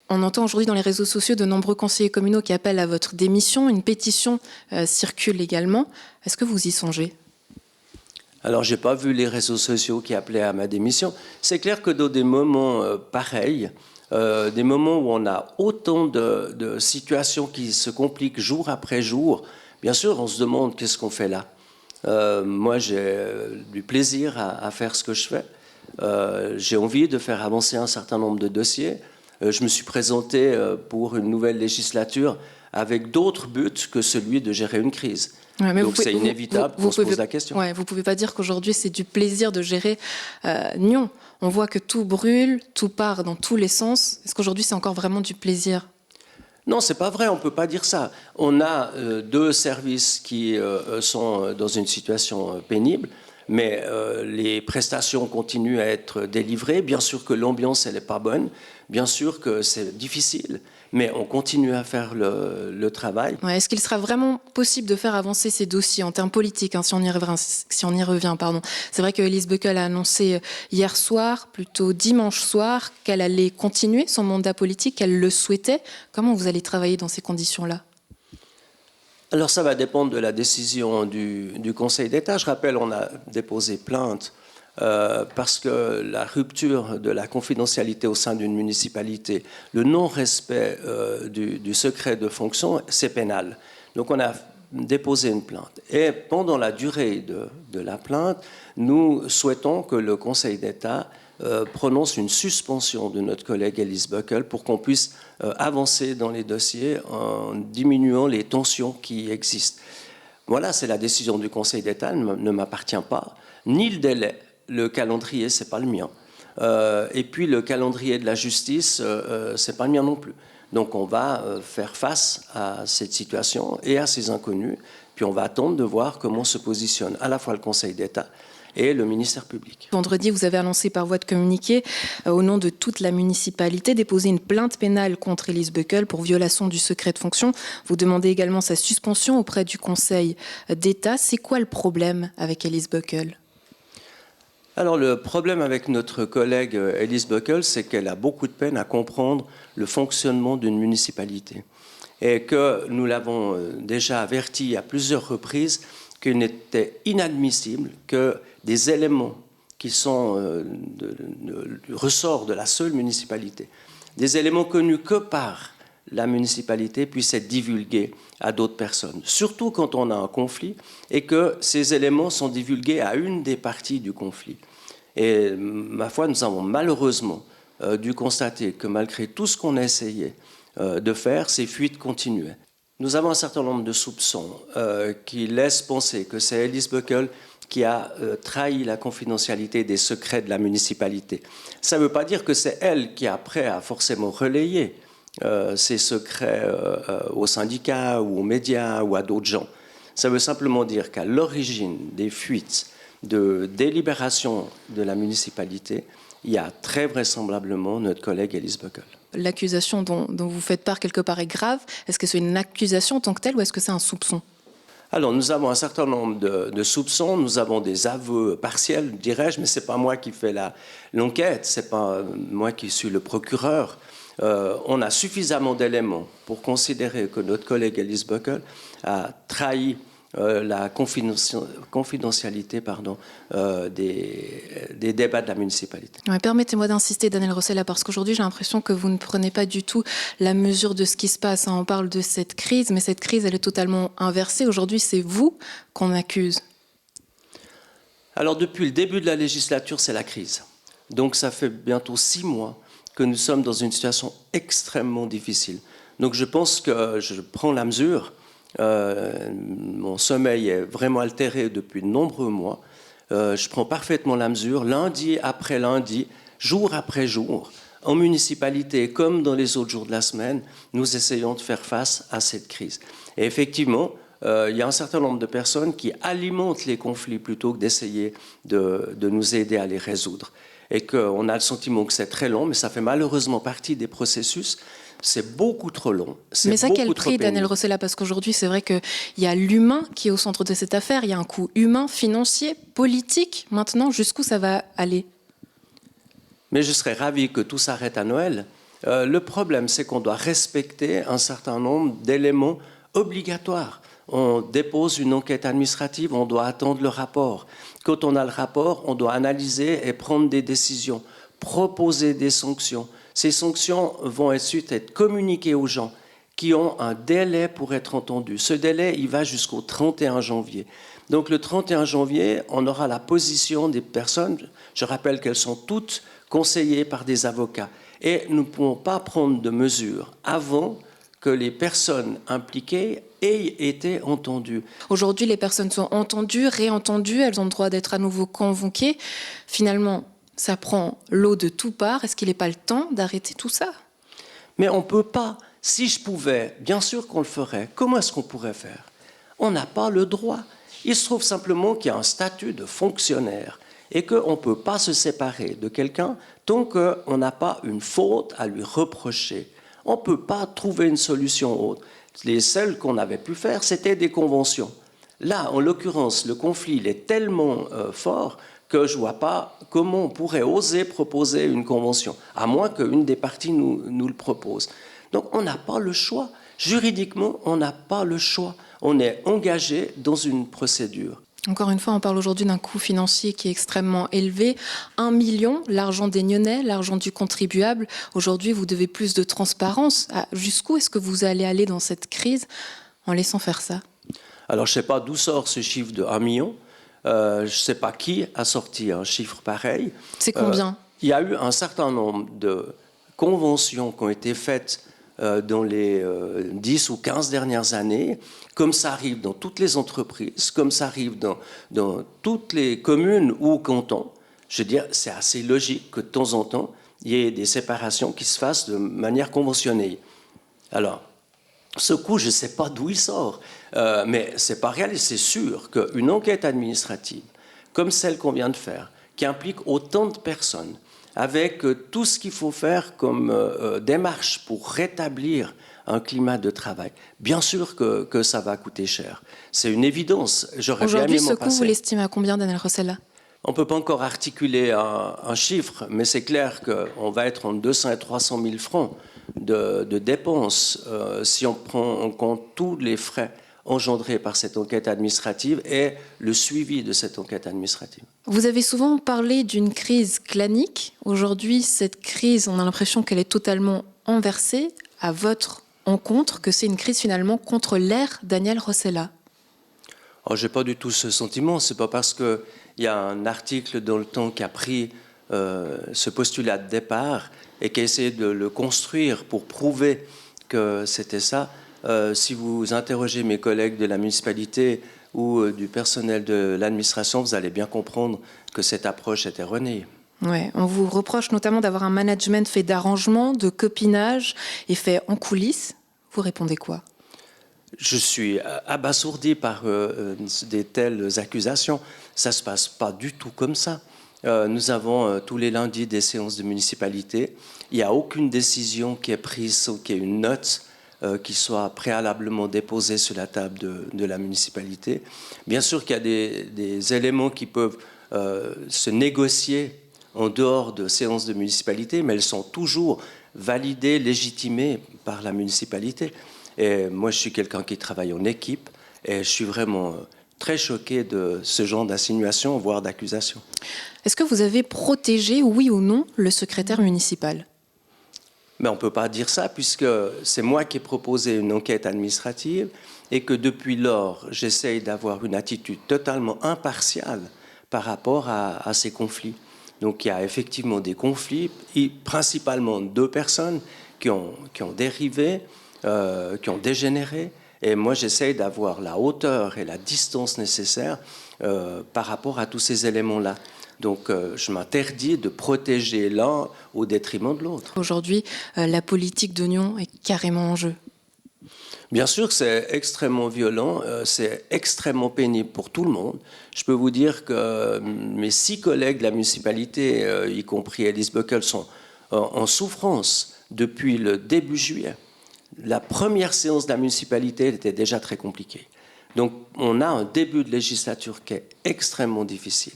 On entend aujourd'hui dans les réseaux sociaux de nombreux conseillers communaux qui appellent à votre démission. Une pétition circule également. Est-ce que vous y songez ? Alors, je n'ai pas vu les réseaux sociaux qui appelaient à ma démission. C'est clair que dans des moments pareils, des moments où on a autant de situations qui se compliquent jour après jour, bien sûr, on se demande qu'est-ce qu'on fait là. Moi, j'ai du plaisir à faire ce que je fais. J'ai envie de faire avancer un certain nombre de dossiers. Je me suis présenté pour une nouvelle législature avec d'autres buts que celui de gérer une crise. Ouais, donc c'est inévitable qu'on se pose la question. Ouais, vous ne pouvez pas dire qu'aujourd'hui c'est du plaisir de gérer Nyon. On voit que tout brûle, tout part dans tous les sens. Est-ce qu'aujourd'hui c'est encore vraiment du plaisir ? Non, c'est pas vrai, on ne peut pas dire ça. On a deux services qui sont dans une situation pénible, mais les prestations continuent à être délivrées. Bien sûr que l'ambiance, elle n'est pas bonne. Bien sûr que c'est difficile, mais on continue à faire le travail. Ouais, est-ce qu'il sera vraiment possible de faire avancer ces dossiers en termes politiques, hein, si on y revient, pardon. C'est vrai que Elise Buckel a annoncé hier soir, plutôt dimanche soir, qu'elle allait continuer son mandat politique, qu'elle le souhaitait. Comment vous allez travailler dans ces conditions-là ? Alors ça va dépendre de la décision du Conseil d'État. Je rappelle, on a déposé plainte parce que la rupture de la confidentialité au sein d'une municipalité, le non-respect du secret de fonction, c'est pénal. Donc on a déposé une plainte. Et pendant la durée de la plainte, nous souhaitons que le Conseil d'État prononce une suspension de notre collègue Elise Buckel pour qu'on puisse avancer dans les dossiers en diminuant les tensions qui existent. Voilà, c'est la décision du Conseil d'État, ne m'appartient pas, ni le délai. Le calendrier, c'est pas le mien. Et puis le calendrier de la justice, c'est pas le mien non plus. Donc on va faire face à cette situation et à ces inconnus. Puis on va attendre de voir comment se positionne à la fois le Conseil d'État et le ministère public. Vendredi, vous avez annoncé par voie de communiqué, au nom de toute la municipalité, déposer une plainte pénale contre Elise Buckel pour violation du secret de fonction. Vous demandez également sa suspension auprès du Conseil d'État. C'est quoi le problème avec Elise Buckel ? Alors le problème avec notre collègue Elise Buckel, c'est qu'elle a beaucoup de peine à comprendre le fonctionnement d'une municipalité. Et que nous l'avons déjà averti à plusieurs reprises qu'il n'était inadmissible que des éléments qui sont du ressort de la seule municipalité, des éléments connus que par la municipalité puissent être divulgués à d'autres personnes. Surtout quand on a un conflit et que ces éléments sont divulgués à une des parties du conflit. Et ma foi, nous avons malheureusement dû constater que malgré tout ce qu'on a essayé de faire, ces fuites continuaient. Nous avons un certain nombre de soupçons qui laissent penser que c'est Elise Buckel qui a trahi la confidentialité des secrets de la municipalité. Ça ne veut pas dire que c'est elle qui après a forcément relayé ces secrets aux syndicats ou aux médias ou à d'autres gens. Ça veut simplement dire qu'à l'origine des fuites de délibération de la municipalité, il y a très vraisemblablement notre collègue Elise Buckel. L'accusation dont vous faites part quelque part est grave. Est-ce que c'est une accusation en tant que telle ou est-ce que c'est un soupçon ? Alors, nous avons un certain nombre de soupçons, nous avons des aveux partiels, dirais-je, mais ce n'est pas moi qui fais l'enquête, ce n'est pas moi qui suis le procureur. On a suffisamment d'éléments pour considérer que notre collègue Elise Buckel a trahi la confidentialité des débats de la municipalité. Ouais, permettez-moi d'insister, Daniel Rossella, parce qu'aujourd'hui, j'ai l'impression que vous ne prenez pas du tout la mesure de ce qui se passe. On parle de cette crise, mais cette crise, elle est totalement inversée. Aujourd'hui, c'est vous qu'on accuse. Alors, depuis le début de la législature, c'est la crise. Donc, ça fait bientôt 6 mois que nous sommes dans une situation extrêmement difficile. Donc, je pense que je prends la mesure. Mon sommeil est vraiment altéré depuis de nombreux mois. Je prends parfaitement la mesure, lundi après lundi, jour après jour, en municipalité comme dans les autres jours de la semaine, nous essayons de faire face à cette crise. Et effectivement, il y a un certain nombre de personnes qui alimentent les conflits plutôt que d'essayer de nous aider à les résoudre. Et qu'on a le sentiment que c'est très long, mais ça fait malheureusement partie des processus. C'est beaucoup trop long. Mais ça, quel prix, Daniel Rossella ? Parce qu'aujourd'hui, c'est vrai qu'il y a l'humain qui est au centre de cette affaire. Il y a un coût humain, financier, politique. Maintenant, jusqu'où ça va aller ? Mais je serais ravi que tout s'arrête à Noël. Le problème, c'est qu'on doit respecter un certain nombre d'éléments obligatoires. On dépose une enquête administrative, on doit attendre le rapport. Quand on a le rapport, on doit analyser et prendre des décisions, proposer des sanctions. Ces sanctions vont ensuite être communiquées aux gens qui ont un délai pour être entendus. Ce délai, il va jusqu'au 31 janvier. Donc le 31 janvier, on aura la position des personnes. Je rappelle qu'elles sont toutes conseillées par des avocats. Et nous ne pouvons pas prendre de mesures avant que les personnes impliquées aient été entendues. Aujourd'hui, les personnes sont entendues, réentendues, elles ont le droit d'être à nouveau convoquées. Finalement, ça prend l'eau de toutes parts. Est-ce qu'il n'est pas le temps d'arrêter tout ça? Mais on ne peut pas. Si je pouvais, bien sûr qu'on le ferait. Comment est-ce qu'on pourrait faire? On n'a pas le droit. Il se trouve simplement qu'il y a un statut de fonctionnaire et qu'on ne peut pas se séparer de quelqu'un tant qu'on n'a pas une faute à lui reprocher. On ne peut pas trouver une solution autre. Les seules qu'on avait pu faire, c'était des conventions. Là, en l'occurrence, le conflit il est tellement fort que je ne vois pas comment on pourrait oser proposer une convention, à moins qu'une des parties nous le propose. Donc on n'a pas le choix. Juridiquement, on n'a pas le choix. On est engagé dans une procédure. Encore une fois, on parle aujourd'hui d'un coût financier qui est extrêmement élevé. 1 million, l'argent des Nyonnais, l'argent du contribuable. Aujourd'hui, vous devez plus de transparence. Jusqu'où est-ce que vous allez aller dans cette crise en laissant faire ça? Alors, je ne sais pas d'où sort ce chiffre de 1 million. Je ne sais pas qui a sorti un chiffre pareil. C'est combien? Il y a eu un certain nombre de conventions qui ont été faites dans les 10 ou 15 dernières années, comme ça arrive dans toutes les entreprises, comme ça arrive dans toutes les communes ou cantons. Je veux dire, c'est assez logique que de temps en temps, il y ait des séparations qui se fassent de manière conventionnée. Alors, ce coût, je ne sais pas d'où il sort, mais ce n'est pas réel. C'est sûr qu'une enquête administrative, comme celle qu'on vient de faire, qui implique autant de personnes, avec tout ce qu'il faut faire comme démarche pour rétablir un climat de travail. Bien sûr que ça va coûter cher. C'est une évidence. Aujourd'hui, ce coût, vous l'estimez à combien, Daniel Rossella? On ne peut pas encore articuler un chiffre, mais c'est clair qu'on va être entre 200 et 300 000 francs de dépenses si on prend en compte tous les frais engendrés par cette enquête administrative et le suivi de cette enquête administrative. Vous avez souvent parlé d'une crise clanique. Aujourd'hui, cette crise, on a l'impression qu'elle est totalement inversée à votre encontre, que c'est une crise finalement contre l'ère Daniel Rossella. Oh, je n'ai pas du tout ce sentiment. Ce n'est pas parce qu'il y a un article dans Le Temps qui a pris ce postulat de départ et qui a essayé de le construire pour prouver que c'était ça. Si vous interrogez mes collègues de la municipalité ou du personnel de l'administration, vous allez bien comprendre que cette approche est erronée. Ouais, on vous reproche notamment d'avoir un management fait d'arrangement, de copinage et fait en coulisses. Vous répondez quoi? Je suis abasourdi par des telles accusations. Ça ne se passe pas du tout comme ça. Nous avons tous les lundis des séances de municipalité. Il n'y a aucune décision qui est prise sans qu'il y ait une note qui soit préalablement déposée sur la table de la municipalité. Bien sûr qu'il y a des éléments qui peuvent se négocier en dehors de séances de municipalité, mais elles sont toujours validées, légitimées par la municipalité. Et moi, je suis quelqu'un qui travaille en équipe et je suis vraiment très choqué de ce genre d'insinuations, voire d'accusations. Est-ce que vous avez protégé, oui ou non, le secrétaire municipal? Mais on ne peut pas dire ça puisque c'est moi qui ai proposé une enquête administrative et que depuis lors, j'essaye d'avoir une attitude totalement impartiale par rapport à ces conflits. Donc il y a effectivement des conflits, et principalement 2 personnes qui ont dérivé, qui ont dégénéré. Et moi, j'essaye d'avoir la hauteur et la distance nécessaires par rapport à tous ces éléments-là. Donc, je m'interdis de protéger l'un au détriment de l'autre. Aujourd'hui, la politique d'Oignon est carrément en jeu. Bien sûr que c'est extrêmement violent, c'est extrêmement pénible pour tout le monde. Je peux vous dire que mes 6 collègues de la municipalité, y compris Elise Böckel, sont en souffrance depuis le début juillet. La première séance de la municipalité était déjà très compliquée. Donc, on a un début de législature qui est extrêmement difficile.